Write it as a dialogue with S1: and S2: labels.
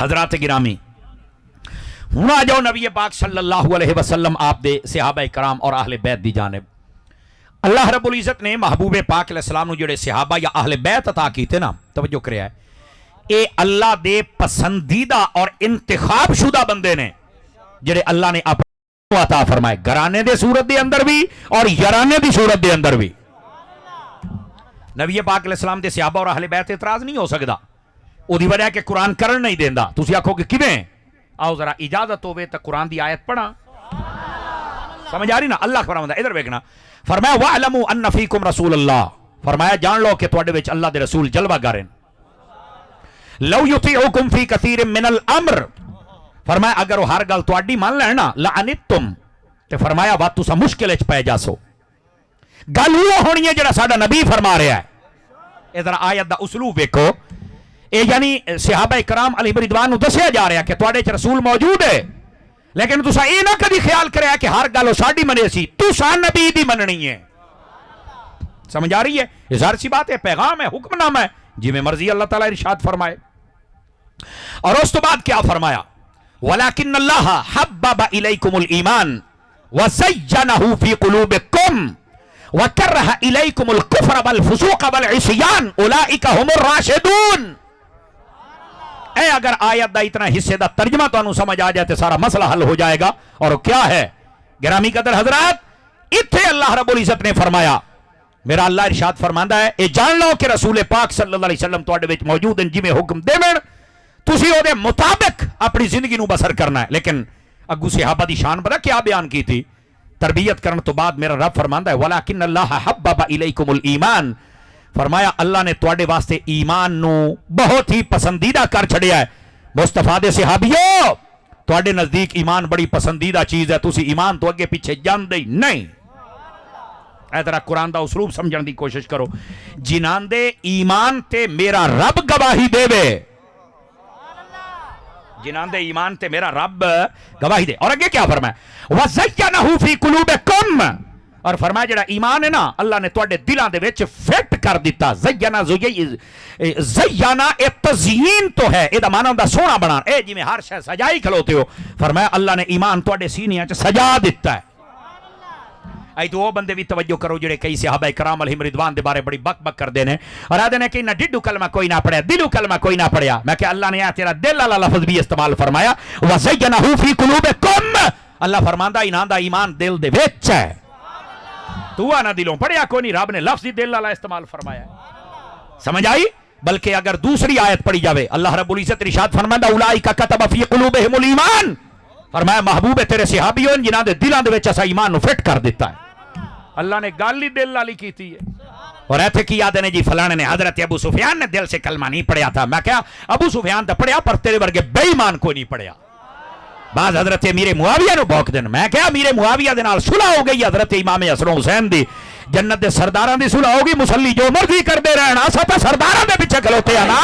S1: حضرات گرامی ہوں آ جاؤ نبی پاک صلی اللہ علیہ وسلم آپ دے صحابہ کرام اور اہل بیت دی جانب. اللہ رب العزت نے محبوب پاک علیہ السلام نو جڑے صحابہ یا اہل بیت عطا کیتے نا, توجہ کریا ہے, اے اللہ دے پسندیدہ اور انتخاب شدہ بندے نے جڑے اللہ نے اپنا عطا فرمائے, گھرانے دے صورت دے اندر بھی اور یارانے دی صورت دے اندر بھی. نبی پاک علیہ السلام دے صحابہ اور اہل بیت اعتراض نہیں ہو سکدا, او دی وجہ کہ قرآن کرن نہیں دیندا. تسی آکھو کہ کیویں؟ آؤ ذرا اجازت ہوے تے قرآن دی آیت پڑھا. سمجھ آ رہی نا؟ اللہ فرماتا ادھر ویکھنا, فرمایا وَاعْلَمُوا أَنَّ فِيكُمْ رَسُولَ اللَّهِ, فرمایا جان لو کہ تواڈے وچ اللہ دے رسول جلوہ گر ہیں. لَوْ يُطِيعُكُمْ فِي كَثِيرٍ مِّنَ الْأَمْرِ, فرمایا اگر وہ ہر گل تواڈی مان لین نا لَعَنِتُّمْ, تے فرمایا وا تساں مشکل وچ پے جاسو. گل وہ ہونی ہے جڑا ساڈا نبی فرما رہا ہے. ادھر آیت دا اسلوب ویکھو, اے یعنی صحابہ کرام علیہ رضوان نو دسیا جا رہا کہ تواڈے چ رسول موجود ہے, لیکن تساں اے نہ کدی خیال کریا کہ ہر گل ساڈی منے سی, تساں نبی دی مننی ہے. سمجھ آ رہی ہے؟ یہ ظاہر سی بات ہے, پیغام ہے, حکم نامہ ہے, جی میں مرضی اللہ تعالیٰ ارشاد فرمائے. اور اس تو بعد کیا فرمایا؟ وَلَكِنَّ اللَّهَ حَبَّبَ إِلَيْكُمُ الْإِيمَانَ وَزَيَّنَهُ فِي قُلُوبِكُمْ وَكَرَّهَ إِلَيْكُمُ الْكُفْرَ وَالْفُسُوقَ وَالْعِصْيَانَ أُولَئِكَ هُمُ الرَّاشِدُونَ. اے اگر آیت دا اتنا حصے دا ترجمہ تو انہوں سمجھ آ جائے تو سارا مسئلہ حل ہو جائے گا. اور کیا ہے گرامی قدر حضرات, اتھے اللہ رب العزت نے فرمایا, میرا اللہ ارشاد فرماندا ہے اے جان لو کہ رسول پاک صلی اللہ علیہ وسلم تواڈے وچ موجود ہیں, جویں حکم دیویں تسی او دے مطابق اپنی زندگی نو بسر کرنا ہے. لیکن اگو صحابہ دی شان پتہ کیا بیان کی تھی تربیت کرن تو بعد؟ میرا رب فرماندا ہے وَلَكِنَّ اللَّهَ حَبَّبَ إِلَيْكُمُ الْإِيمَانَ, فرمایا اللہ نے تواڈے واسطے ایمان نو بہت ہی پسندیدہ کر چھڑیا ہے. مصطفیٰ دے صحابیو تواڈے نزدیک ایمان بڑی پسندیدہ چیز ہے, تسی ایمان تو اگے پیچھے جاندے ہی نہیں. اے ذرا قرآن دا اسلوب سمجھن دی کوشش کرو. جنان دے ایمان تے میرا رب گواہی دے وے, جنان دے ایمان تے میرا رب گواہی دے. اور اگے کیا فرمایا؟ وَزَيَّنَهُ فِي قُلُوبِكُمْ, اور فرمایا جڑا ایمان ہے نا اللہ نے تواڈے دلاں دے وچ فٹ کر دیتا. زینا اے تزیین تو ہے, اے دا معنی ہوندا سونا بنا, اے جویں ہر شے سجائی کھلوتے ہو. فرمایا اللہ نے ایمان تواڈے سینیاں وچ سجا دیتا ہے. اے تو وہ بندے بھی توجہ کرو جڑے کئی صحابہ کرام علیہم رضوان دے بارے بڑی بک بک کردے نے اور آدھے نے کہ نہ ڈڈو کلمہ کوئی نہ پڑھیا, دلو کلمہ کوئی نہ پڑھیا. میں کہ اللہ نے تیرا دل والا لفظ بھی استعمال فرمایا وَزَيَّنَهُ فِي قُلُوبِكُمْ, اللہ فرماندا انہاں دا ایمان دل دے وچ ہے, تو نہ دلوں پڑھیا کوئی نہیں, رب نے لفظ دل والا استعمال فرمایا ہے. سمجھ آئی؟ بلکہ اگر دوسری آیت پڑھی جاوے اللہ رب العزت ارشاد فرماندا اولئک کتب فی قلوبہم الایمان, فرمایا محبوب تیرے صحابیوں جنہاں دے دلاں دے وچ اسا ایمان نو فٹ کر دیتا ہے. اللہ نے گل ہی دل والی کیتی ہے. اور ایتھے کی یاد نے جی فلانے نے حضرت ابو سفیان نے دل سے کلمہ نہیں پڑھیا تھا. میں کہا ابو سفیان تو پڑھیا پر تیرے ورگے بے ایمان کوئی نہیں پڑھیا. بعض حضرت امیر معاویہ نو بوک دن, میں کہا امیر معاویہ دے نال صلح ہو گئی حضرت امام حسن حسین دی, جنت دے سرداراں دی صلح ہوگی, مسلی جو مرضی کر دے رہنا, اسا تے سرداراں دے پیچھے کھلوتے ہیں نا.